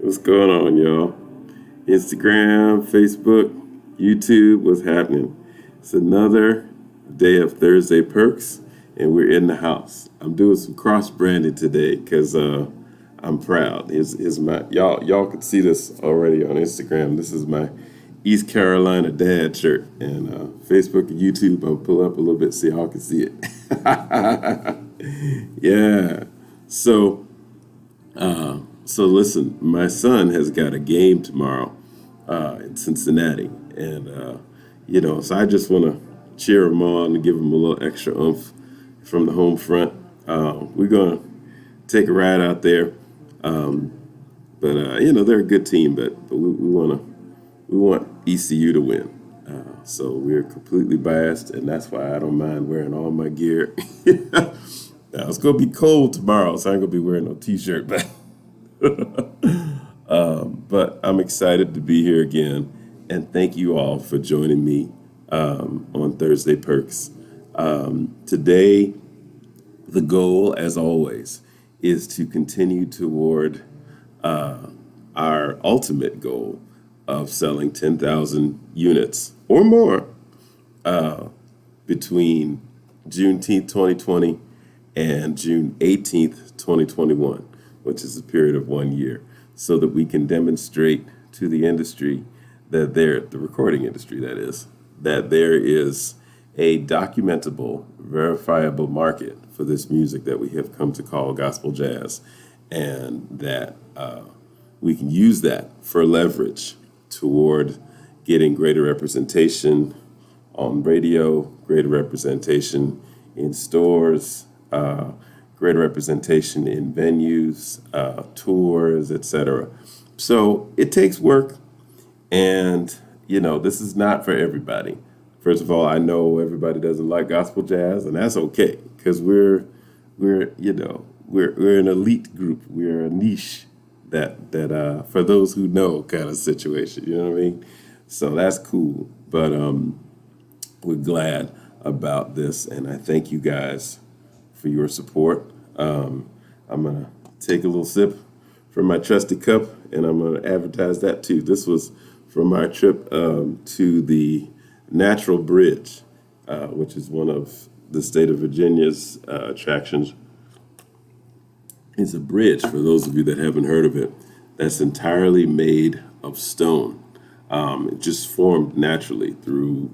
What's going on, y'all? Instagram, Facebook, YouTube, what's happening? It's another day of Thursday Perks, and we're in the house. I'm doing some cross branding today because I'm proud. Here's my y'all could see this already on Instagram. This is my East Carolina dad shirt, and Facebook and YouTube. I'll pull up a little bit so y'all can see it. Yeah. So. So listen, my son has got a game tomorrow in Cincinnati, and so I just want to cheer him on and give him a little extra oomph from the home front. We're gonna take a ride out there, but they're a good team, but we want ECU to win. So we're completely biased, and that's why I don't mind wearing all my gear. Now it's gonna be cold tomorrow, so I ain't gonna be wearing no t-shirt, but. But I'm excited to be here again, and thank you all for joining me on Thursday Perks. Today, the goal, as always, is to continue toward our ultimate goal of selling 10,000 units or more between Juneteenth 2020 and June 18th, 2021. Which is a period of 1 year, so that we can demonstrate to the industry that the recording industry, that is, that there is a documentable, verifiable market for this music that we have come to call gospel jazz, and that we can use that for leverage toward getting greater representation on radio, greater representation in stores, greater representation in venues, tours, etc. So it takes work, and this is not for everybody. First of all, I know everybody doesn't like gospel jazz, and that's okay because we're an elite group. We're a niche that for those who know kind of situation. You know what I mean? So that's cool. But we're glad about this, and I thank you guys for your support. I'm going to take a little sip from my trusty cup, and I'm going to advertise that too. This was from our trip to the Natural Bridge, which is one of the state of Virginia's attractions. It's a bridge, for those of you that haven't heard of it, that's entirely made of stone. It just formed naturally through,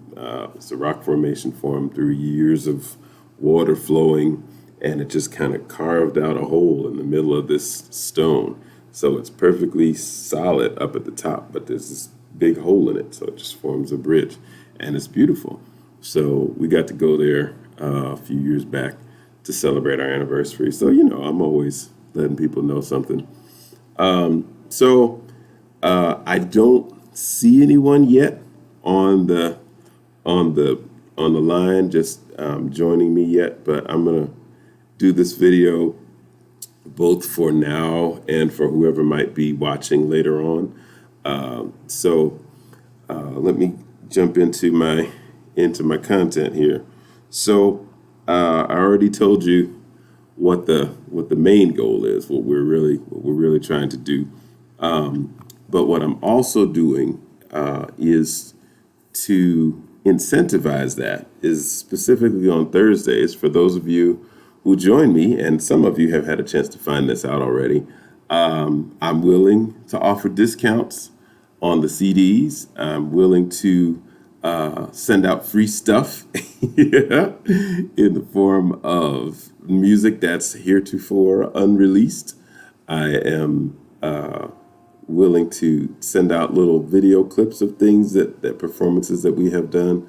it's a rock formation formed through years of water flowing, and it just kind of carved out a hole in the middle of this stone. So it's perfectly solid up at the top, but there's this big hole in it, so it just forms a bridge, and it's beautiful. So we got to go there a few years back to celebrate our anniversary. So, I'm always letting people know something. I don't see anyone yet on the line just joining me yet, but I'm gonna do this video both for now and for whoever might be watching later on. Let me jump into my content here. So I already told you what the main goal is, what we're really trying to do. But what I'm also doing is to incentivize that, is specifically on Thursdays for those of you who join me, and some of you have had a chance to find this out already. I'm willing to offer discounts on the CDs. I'm willing to send out free stuff in the form of music that's heretofore unreleased. I am willing to send out little video clips of things that performances that we have done.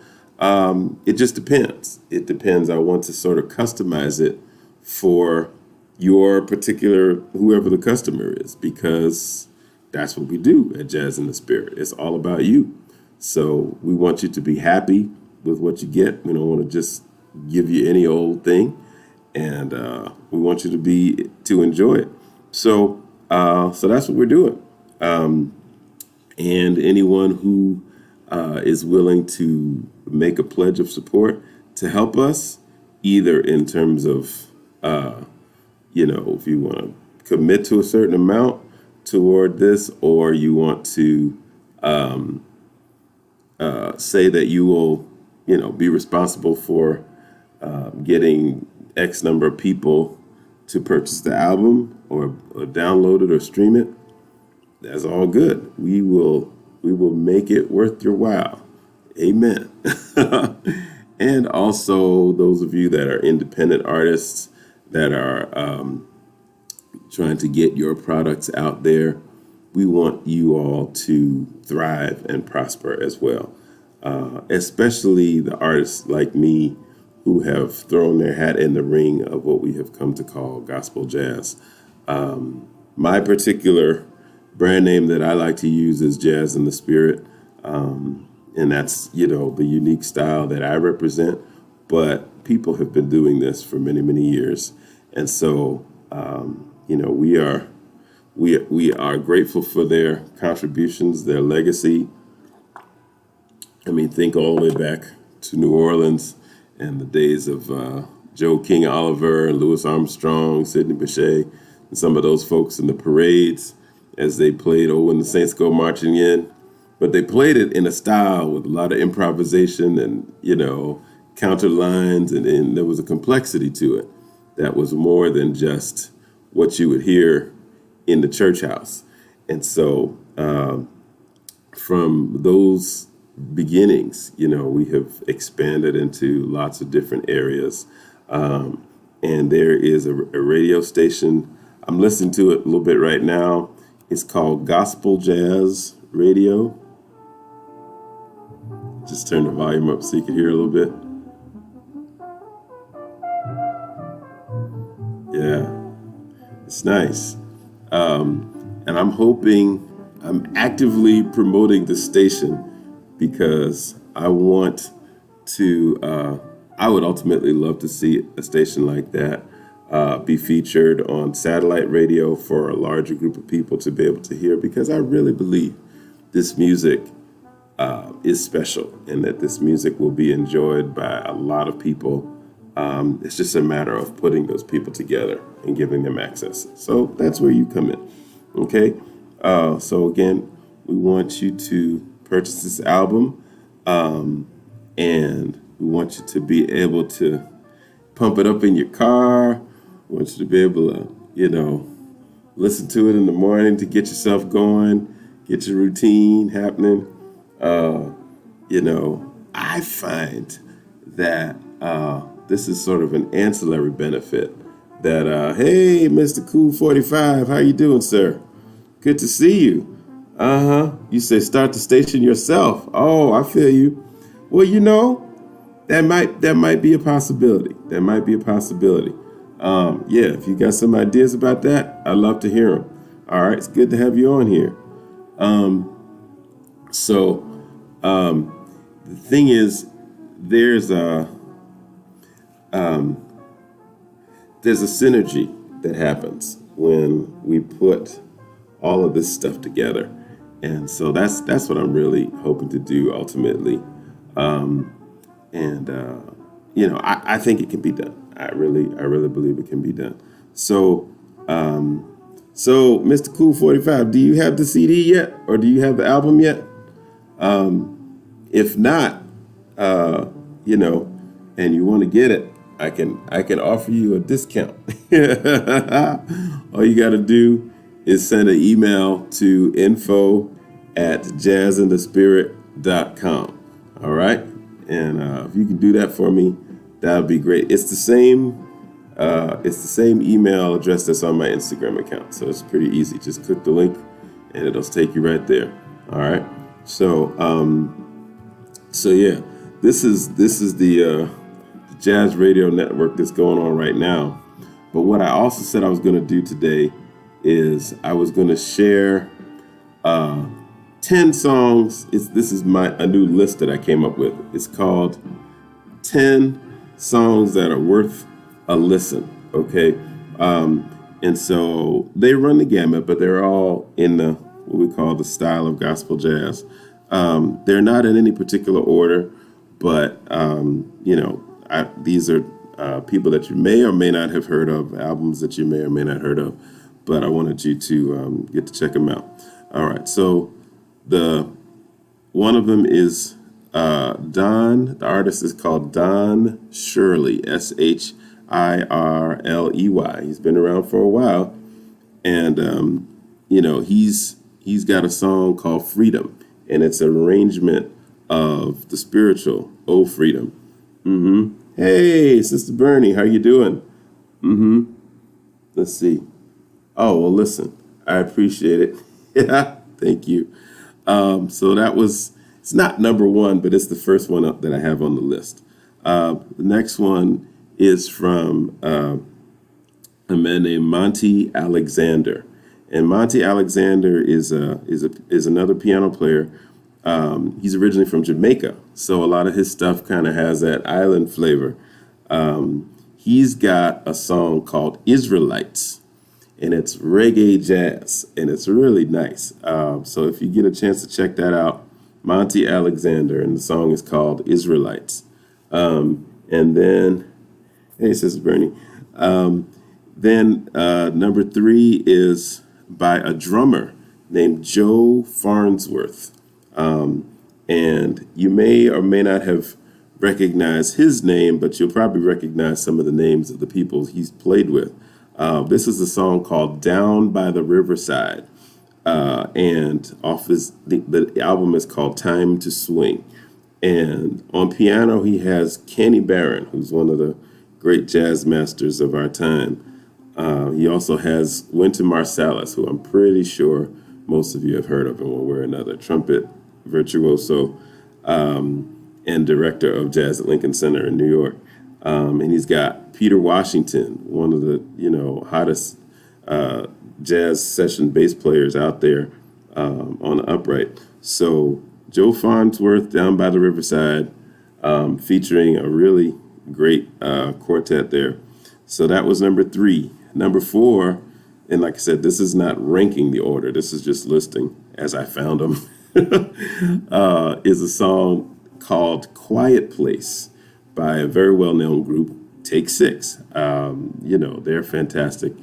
It just depends. It depends. I want to sort of customize it for your particular, whoever the customer is, because that's what we do at Jazz in the Spirit. It's all about you. So we want you to be happy with what you get. We don't want to just give you any old thing, and we want you to enjoy it. So that's what we're doing. And anyone who is willing to make a pledge of support to help us, either in terms of, if you want to commit to a certain amount toward this, or you want to say that you will, be responsible for getting X number of people to purchase the album or download it or stream it, that's all good. We will make it worth your while. Amen. And also those of you that are independent artists that are trying to get your products out there, we want you all to thrive and prosper as well. Especially the artists like me who have thrown their hat in the ring of what we have come to call gospel jazz. My particular brand name that I like to use is Jazz in the Spirit. And that's, the unique style that I represent. But people have been doing this for many, many years. And so, we are grateful for their contributions, their legacy. I mean, think all the way back to New Orleans and the days of Joe King Oliver and Louis Armstrong, Sidney Bechet, and some of those folks in the parades as they played "Oh, When the Saints Go Marching In." But they played it in a style with a lot of improvisation and, counter lines, and there was a complexity to it that was more than just what you would hear in the church house. And so from those beginnings, we have expanded into lots of different areas. And there is a radio station. I'm listening to it a little bit right now. It's called Gospel Jazz Radio. Just turn the volume up so you can hear a little bit. Yeah, it's nice. And I'm actively promoting the station because I want to, I would ultimately love to see a station like that be featured on satellite radio for a larger group of people to be able to hear, because I really believe this music is special and that this music will be enjoyed by a lot of people. It's just a matter of putting those people together and giving them access. So that's where you come in. Okay. So again, we want you to purchase this album, and we want you to be able to pump it up in your car. We want you to be able to, listen to it in the morning to get yourself going, get your routine happening. I find that this is sort of an ancillary benefit that, hey, Mr. Cool 45, how you doing, sir? Good to see you. You say start the station yourself. Oh, I feel you. Well, that might be a possibility. That might be a possibility. If you got some ideas about that, I'd love to hear them. All right, it's good to have you on here. The thing is, there's a synergy that happens when we put all of this stuff together. And so that's what I'm really hoping to do ultimately. I think it can be done. I really believe it can be done. So Mr. Cool 45, do you have the CD yet, or do you have the album yet? If not, and you want to get it, I can offer you a discount. All you got to do is send an email to info@jazzinthespirit.com. All right. And if you can do that for me, that would be great. It's the same email address that's on my Instagram account. So it's pretty easy. Just click the link and it'll take you right there. All right. So yeah, this is the Jazz Radio Network that's going on right now. But what I also said I was going to do today is I was going to share 10 songs. This is a new list that I came up with. It's called 10 songs that are worth a listen. Okay. And so they run the gamut, but they're all in what we call the style of gospel jazz. They're not in any particular order, but these are people that you may or may not have heard of, albums that you may or may not heard of. but I wanted you to get to check them out. All right, so the one of them is Don. The artist is called Don Shirley, Shirley. He's been around for a while, and he's got a song called Freedom, and it's an arrangement of the spiritual "Oh Freedom." Hey, Sister Bernie, how you doing? Let's see. Oh, well, listen, I appreciate it. Yeah, thank you. So it's not number one, but it's the first one up that I have on the list. The next one is from a man named Monty Alexander. And Monty Alexander is another piano player. He's originally from Jamaica, so a lot of his stuff kind of has that island flavor. He's got a song called Israelites, and it's reggae jazz, and it's really nice. So if you get a chance to check that out, Monty Alexander, and the song is called Israelites. And then, hey, Sister Bernie. Then number 3 is by a drummer named Joe Farnsworth. And you may or may not have recognized his name, but you'll probably recognize some of the names of the people he's played with. This is a song called Down by the Riverside. And off the album is called Time to Swing. And on piano, he has Kenny Barron, who's one of the great jazz masters of our time. He also has Wynton Marsalis, who I'm pretty sure most of you have heard of in one way or another, trumpet virtuoso and director of jazz at Lincoln Center in New York. And he's got Peter Washington, one of the hottest jazz session bass players out there on the upright. So Joe Farnsworth, Down by the Riverside, featuring a really great quartet there. So that was number 3. Number 4, and like I said, this is not ranking the order. This is just listing as I found them. Is a song called Quiet Place by a very well-known group, Take 6. They're fantastic.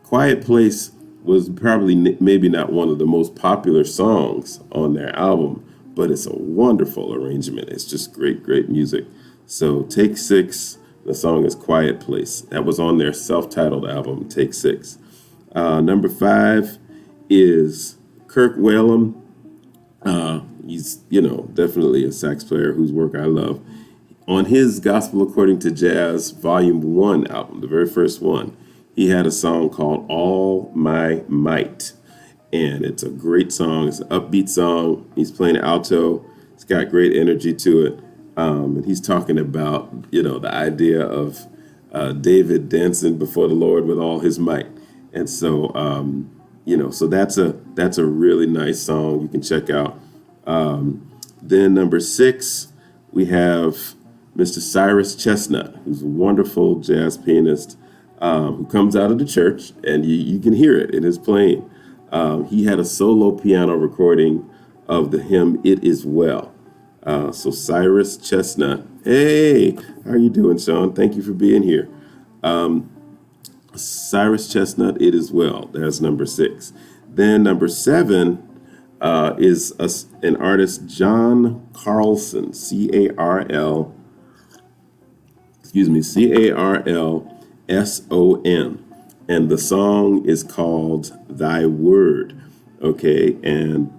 Quiet Place was probably maybe not one of the most popular songs on their album, but it's a wonderful arrangement. It's just great, great music. So Take 6, the song is Quiet Place. That was on their self-titled album, Take 6. Number 5 is Kirk Whalum. He's, definitely a sax player whose work I love. On his Gospel According to Jazz Volume 1 album, the very first one, he had a song called All My Might. And it's a great song. It's an upbeat song. He's playing alto. It's got great energy to it. And he's talking about, the idea of David dancing before the Lord with all his might. And so, so that's a really nice song you can check out. Then number 6, we have Mr. Cyrus Chestnut, who's a wonderful jazz pianist who comes out of the church, and you can hear it in his playing. He had a solo piano recording of the hymn It Is Well. So Cyrus Chestnut, hey, how are you doing, Sean? Thank you for being here. Cyrus Chestnut, It Is Well. That's number 6. Then number 7 is an artist, John Carlson, Carlson. And the song is called Thy Word. Okay, and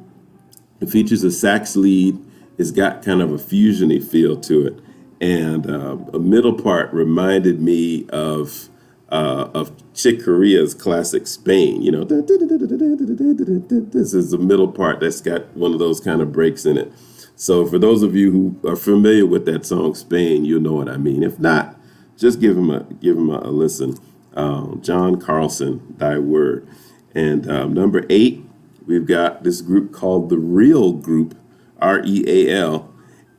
it features a sax lead. It's got kind of a fusion-y feel to it. And a middle part reminded me of Chick Corea's classic Spain. This is the middle part that's got one of those kind of breaks in it. So for those of you who are familiar with that song Spain, you'll know what I mean. If not, just give him a listen. John Carlson, Thy Word. And number 8, we've got this group called The Real Group, REAL,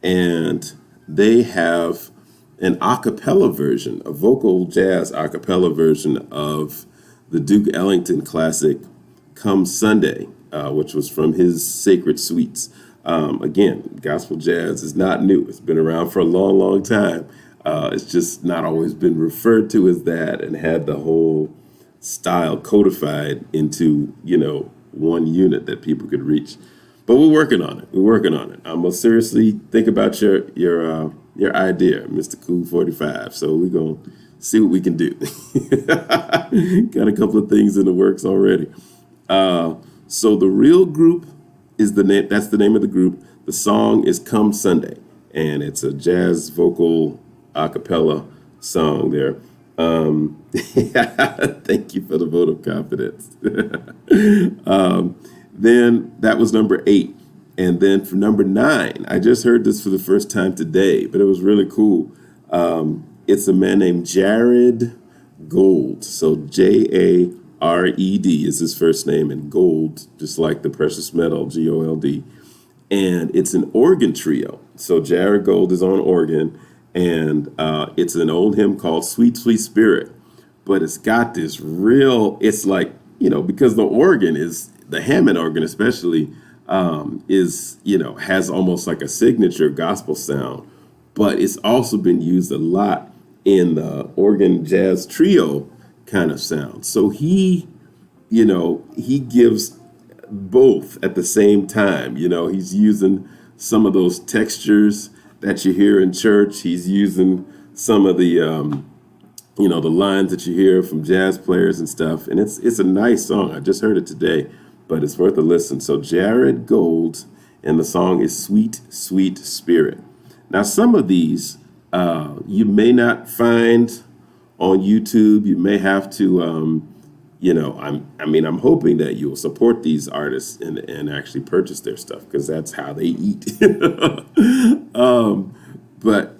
and they have an a cappella version, a vocal jazz a cappella version of the Duke Ellington classic Come Sunday, which was from his Sacred Suites. Again, gospel jazz is not new. It's been around for a long, long time. It's just not always been referred to as that and had the whole style codified into, one unit that people could reach. But we're working on it. We're working on it. I'm gonna seriously think about your idea, Mr. Cool 45. So we're gonna see what we can do. Got a couple of things in the works already. So the real group is the name. That's the name of the group. The song is "Come Sunday," and it's a jazz vocal a cappella song there. Thank you for the vote of confidence. Then that was number 8. And then for number 9, I just heard this for the first time today, but it was really cool. It's a man named Jared Gold. So Jared is his first name, and Gold, just like the precious metal, Gold. And it's an organ trio. So Jared Gold is on organ, and it's an old hymn called Sweet, Sweet Spirit. But it's got this it's like, because the organ is, the Hammond organ especially, has almost like a signature gospel sound, but it's also been used a lot in the organ jazz trio kind of sound. So he gives both at the same time. He's using some of those textures that you hear in church. He's using some of the, the lines that you hear from jazz players and stuff. And it's a nice song. I just heard it today, but it's worth a listen. So Jared Gold, and the song is Sweet, Sweet Spirit. Now, some of these you may not find on YouTube. You may have to, I'm hoping that you'll support these artists and actually purchase their stuff, because that's how they eat. But,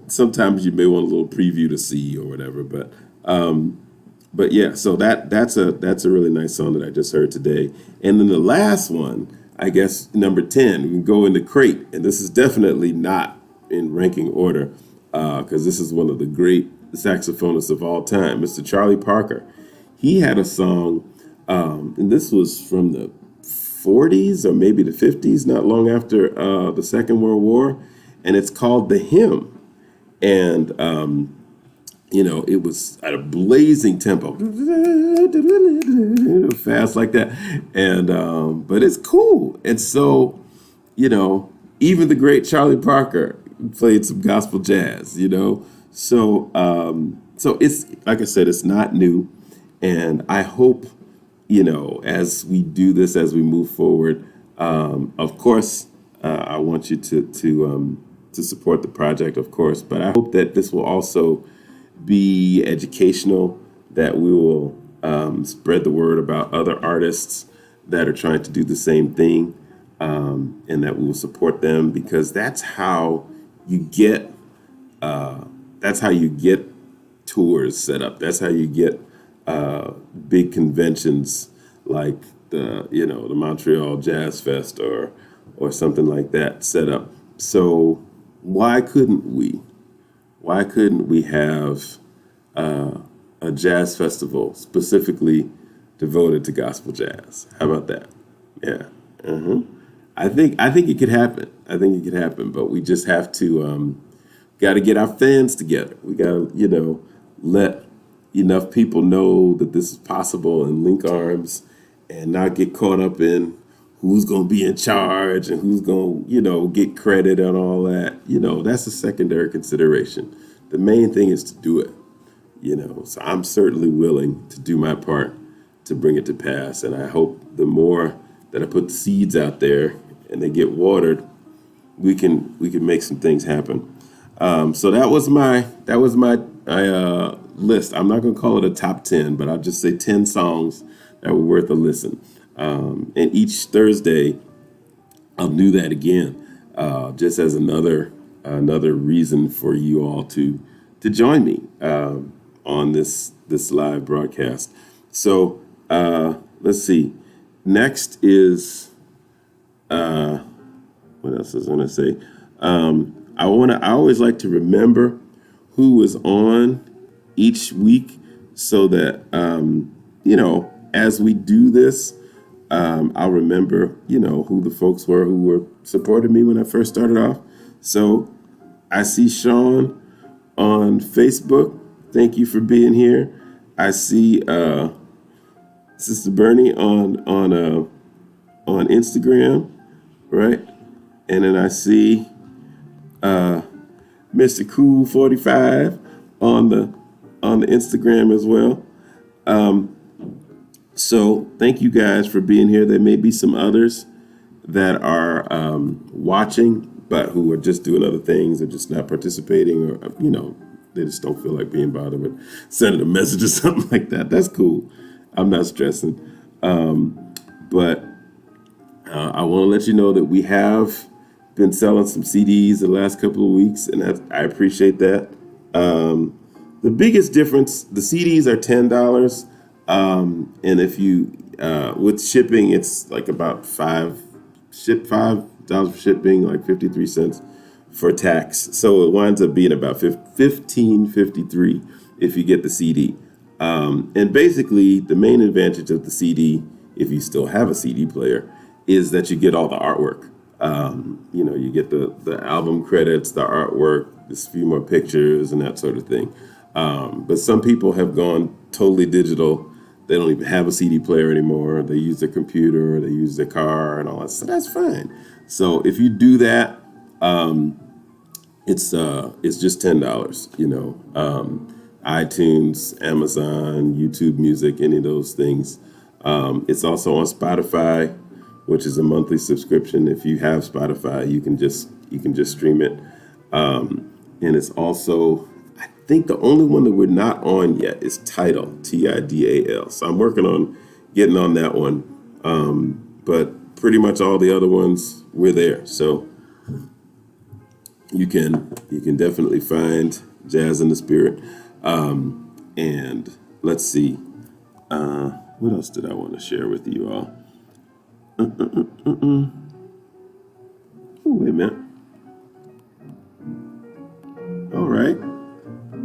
sometimes you may want a little preview to see or whatever. But yeah, so that's a really nice song that I just heard today. And then the last one, I guess, number 10, we can go into Crate. And this is definitely not in ranking order, because this is one of the great saxophonists of all time, Mr. Charlie Parker. He had a song, and this was from the 40s or maybe the 50s, not long after the Second World War, and it's called The Hymn. And it was at a blazing tempo, fast like that. And but it's cool. And so, even the great Charlie Parker played some gospel jazz, So it's, like I said, it's not new. And I hope, as we do this, as we move forward, of course, I want you to support the project, of course, but I hope that this will also be educational, that we will spread the word about other artists that are trying to do the same thing, and that we will support them, because that's how you get tours set up. That's how you get big conventions like the Montreal Jazz Fest or something like that set up. So why couldn't we have a jazz festival specifically devoted to gospel jazz? How about that? Yeah. I think it could happen. But we just have to got to get our fans together. We got to let enough people know that this is possible and link arms, and not get caught up in who's going to be in charge and who's going to, get credit and all that. That's a secondary consideration. The main thing is to do it, So I'm certainly willing to do my part to bring it to pass. And I hope the more that I put the seeds out there and they get watered, we can make some things happen. So that was my list. I'm not going to call it a top 10, but I'll just say 10 songs that were worth a listen. And each Thursday, I'll do that again, just as another reason for you all to join me on this live broadcast. So let's see. Next is what else was I going to say? I always like to remember who was on each week, so that as we do this, I'll remember, who the folks were who were supporting me when I first started off. So I see Sean on Facebook. Thank you for being here. I see Sister Bernie on Instagram, right? And then I see Mr. Cool 45 on the Instagram as well. So thank you guys for being here. There may be some others that are watching, but who are just doing other things or just not participating, or they just don't feel like being bothered with sending a message or something like that. That's cool. I'm not stressing. But I want to let you know that we have been selling some CDs the last couple of weeks, and I appreciate that. The biggest difference, the CDs are $10, and if you with shipping, it's like about $5 for shipping, like 53 cents for tax. So it winds up being about $15.53 if you get the CD. And basically, the main advantage of the CD, if you still have a CD player, is that you get all the artwork. You get the album credits, the artwork, just a few more pictures and that sort of thing. But some people have gone totally digital. They don't even have a CD player anymore. They use their computer, they use their car and all that. So that's fine. So if you do that, it's just $10, iTunes, Amazon, YouTube Music, any of those things. It's also on Spotify, which is a monthly subscription. If you have Spotify, you can just stream it. And it's also, I think the only one that we're not on yet is Tidal, Tidal. So I'm working on getting on that one. But pretty much all the other ones, we're there. So you can definitely find Jazz in the Spirit. And let's see, what else did I want to share with you all? Oh, wait a minute. All right.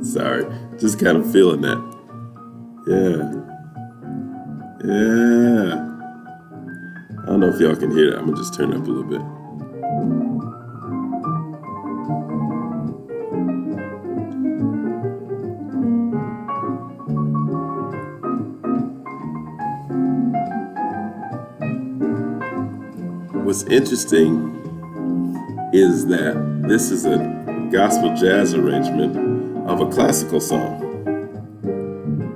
Sorry, just kind of feeling that. Yeah. I don't know if y'all can hear that. I'm gonna just turn it up a little bit. What's interesting is that this is a gospel jazz arrangement of a classical song.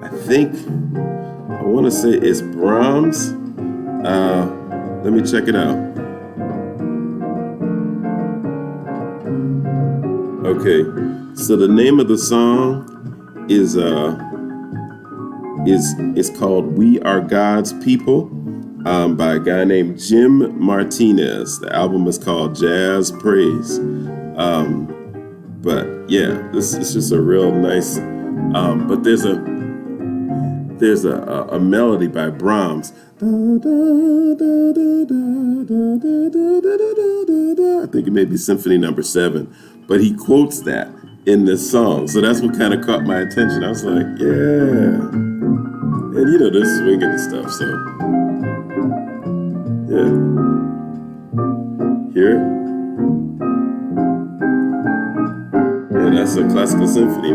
I want to say it's Brahms. Let me check it out. Okay, so the name of the song is called "We Are God's People." By a guy named Jim Martinez. The album is called Jazz Praise. But yeah, this is just a real nice. But there's a melody by Brahms. I think it may be Symphony Number 7, but he quotes that in this song. So that's what kind of caught my attention. I was like, yeah, and they're swinging and stuff. So. Yeah. Hear it? Yeah, that's a classical symphony.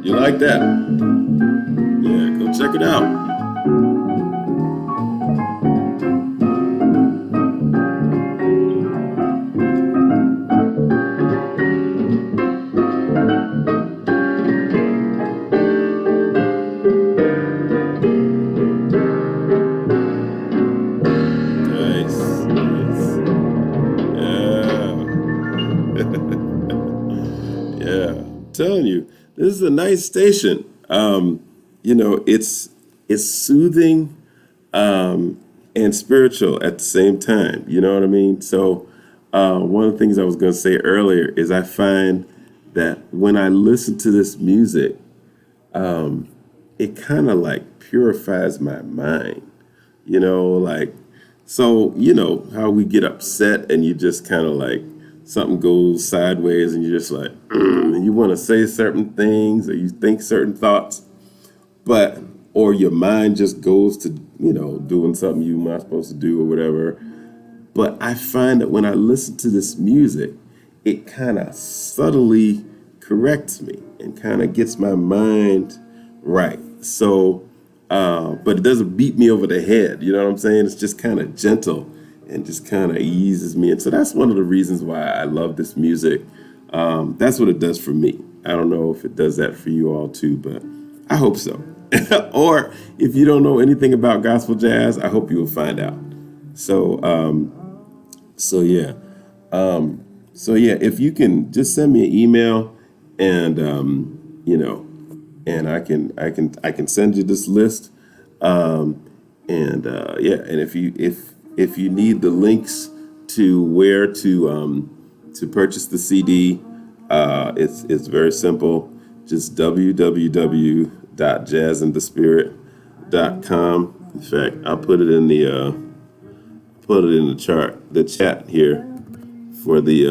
You like that? Yeah, go check it out. Yeah, I'm telling you, this is a nice station. It's soothing and spiritual at the same time. You know what I mean? So one of the things I was going to say earlier is I find that when I listen to this music, it kind of like purifies my mind, like, so, how we get upset and you just kind of like something goes sideways and you're just like, and you want to say certain things or you think certain thoughts, but, or your mind just goes to, doing something you're not supposed to do or whatever. But I find that when I listen to this music, it kind of subtly corrects me and kind of gets my mind right. So, but it doesn't beat me over the head. You know what I'm saying? It's just kind of gentle and just kind of eases me. And so that's one of the reasons why I love this music. That's what it does for me. I don't know if it does that for you all too, but I hope so. Or if you don't know anything about gospel jazz, I hope you will find out. So, so yeah. If you can just send me an email and, and I can send you this list. And if you need the links to where to purchase the CD, it's very simple. Just www.jazzandthespirit.com. In fact, I'll put it in the the chat here for the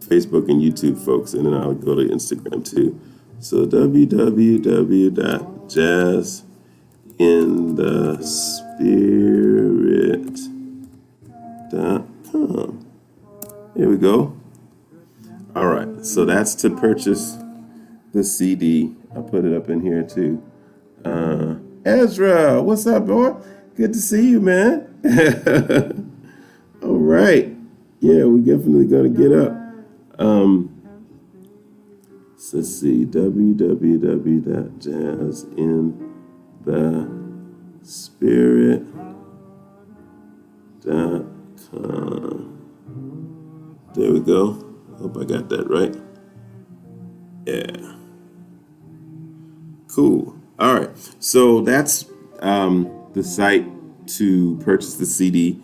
Facebook and YouTube folks, and then I'll go to Instagram too. So www.jazzandthespirit.com. Here we go. All right, so that's to purchase the CD. I'll put it up in here too. Ezra, what's up, boy? Good to see you, man. All right. Yeah, we're definitely going to get up. So let's see, www.jazzandthespirit.com. There we go. Hope I got that right. Yeah. Cool. All right. So that's the site to purchase the CD.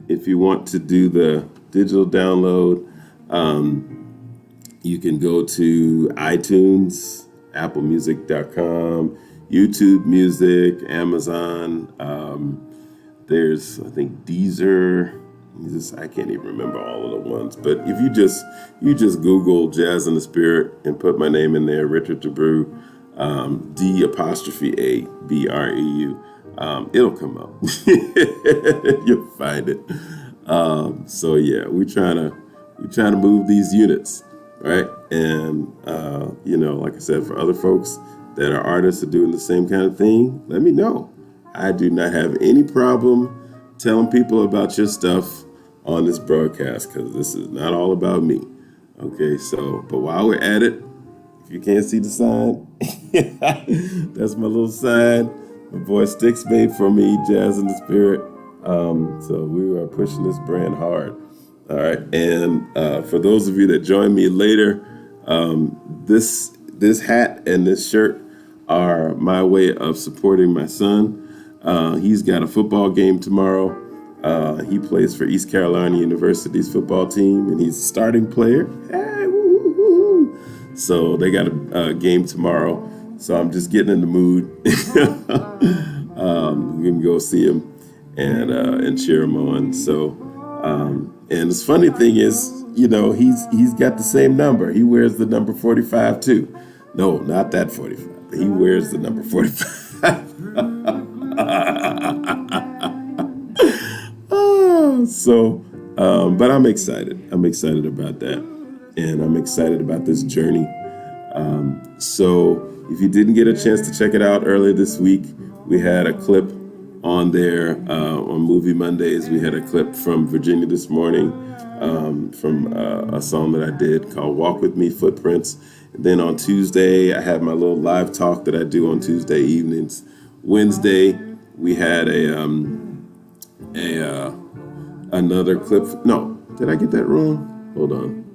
If you want to do the digital download, you can go to iTunes, applemusic.com, YouTube Music, Amazon. There's, I think, Deezer. I can't even remember all of the ones. But if you just Google Jazz in the Spirit and put my name in there, Richard DAbreu, DAbreu, it'll come up. You'll find it. So yeah, we're trying to move these units, right? And like I said, for other folks that are artists are doing the same kind of thing, let me know. I do not have any problem telling people about your stuff on this broadcast, because this is not all about me. Okay, so, but while we're at it, if you can't see the sign, that's my little sign my boy Sticks made for me, Jazz in the Spirit. So we are pushing this brand hard. All right, and for those of you that join me later, this hat and this shirt are my way of supporting my son. He's got a football game tomorrow. He plays for East Carolina University's football team, and he's a starting player. Hey, woo-hoo-hoo. So they got a game tomorrow. So I'm just getting in the mood. We can go see him and cheer him on. So, and the funny thing is, he's got the same number. He wears the number 45 too. No, not that 45. He wears the number 45. But I'm excited. I'm excited about that. And I'm excited about this journey. So if you didn't get a chance to check it out earlier this week, we had a clip on there on Movie Mondays. We had a clip from Virginia this morning from a song that I did called Walk With Me, Footprints. And then on Tuesday, I have my little live talk that I do on Tuesday evenings. Wednesday, we had another clip. No, did I get that wrong? Hold on.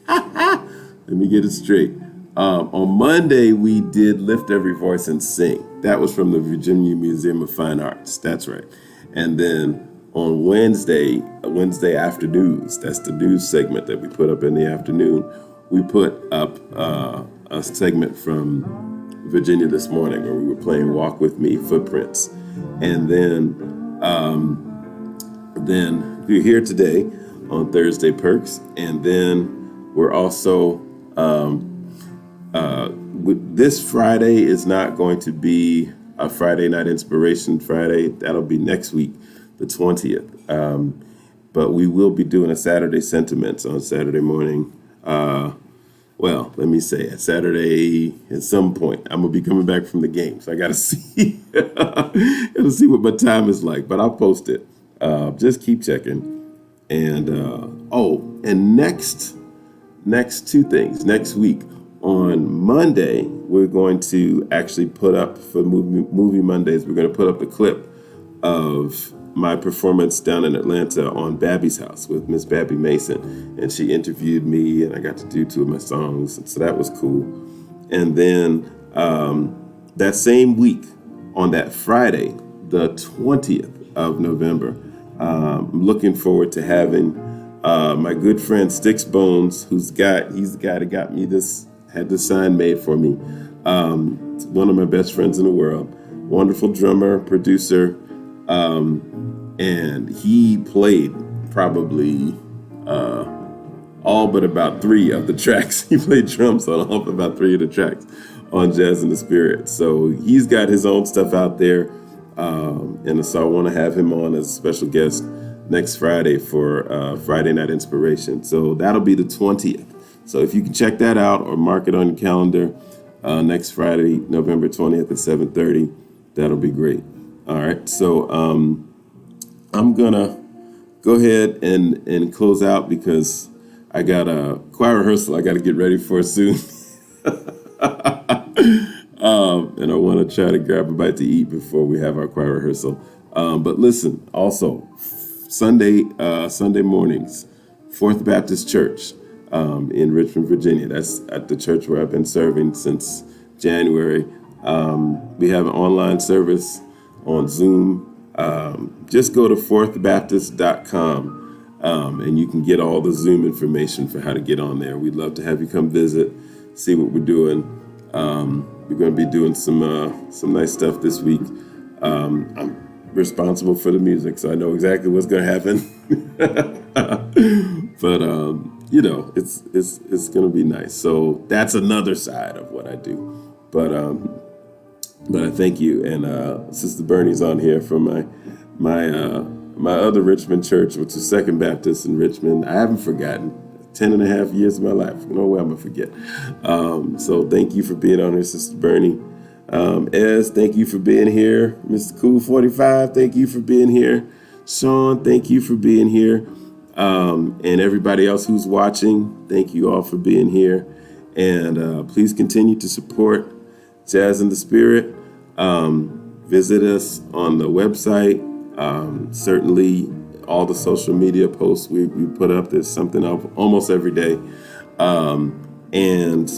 Let me get it straight. On Monday, we did Lift Every Voice and Sing. That was from the Virginia Museum of Fine Arts. That's right. And then on Wednesday afternoons, that's the news segment that we put up in the afternoon, we put up a segment from Virginia this morning, where we were playing Walk With Me, Footprints. And then we're here today on Thursday Perks. And then we're also, this Friday is not going to be a Friday Night Inspiration Friday. That'll be next week, the 20th. But we will be doing a Saturday Sentiments on Saturday morning. Well, let me say at Saturday at some point. I'm gonna be coming back from the game, so I gotta see, gotta see what my time is like. But I'll post it. Just keep checking. And and next two things. Next week on Monday, we're going to actually put up for Movie Mondays. We're going to put up a clip of my performance down in Atlanta on Babby's House with Miss Babby Mason, and she interviewed me, and I got to do 2 of my songs, and so that was cool. And then that same week, on that Friday, the 20th of November, I'm looking forward to having my good friend Sticks Bones, he's the guy that got me had this sign made for me. One of my best friends in the world, wonderful drummer, producer. And he played probably all but about 3 of the tracks. He played drums on all but about 3 of the tracks on Jazz in the Spirit. So he's got his own stuff out there. And so I want to have him on as a special guest next Friday for Friday Night Inspiration. So that'll be the 20th. So if you can check that out or mark it on your calendar, next Friday, November 20th at 7:30, that'll be great. All right, so I'm gonna go ahead and close out because I got a choir rehearsal I got to get ready for soon, and I want to try to grab a bite to eat before we have our choir rehearsal. But listen, also Sunday mornings, Fourth Baptist Church in Richmond, Virginia. That's at the church where I've been serving since January. We have an online service on Zoom. Just go to fourthbaptist.com and you can get all the Zoom information for how to get on there. We'd love to have you come visit, see what we're doing. We're going to be doing some nice stuff this week. I'm responsible for the music, so I know exactly what's going to happen. But it's going to be nice. So that's another side of what I do. But I thank you. And Sister Bernie's on here from my other Richmond church, which is Second Baptist in Richmond. I haven't forgotten. 10 and a half years of my life. No way I'm going to forget. So thank you for being on here, Sister Bernie. Ez, thank you for being here. Mr. Cool 45, thank you for being here. Sean, thank you for being here. And everybody else who's watching, thank you all for being here. And please continue to support Jazz in the Spirit. Visit us on the website. Certainly all the social media posts we put up. There's something up almost every day. And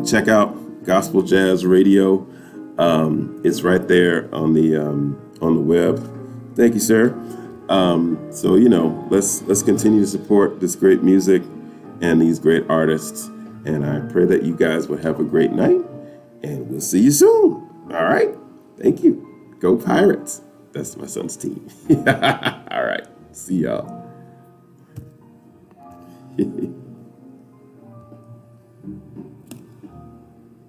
check out Gospel Jazz Radio. It's right there on the web. Thank you, sir. So let's continue to support this great music and these great artists. And I pray that you guys will have a great night. And we'll see you soon. All right. Thank you. Go Pirates. That's my son's team. All right. See y'all.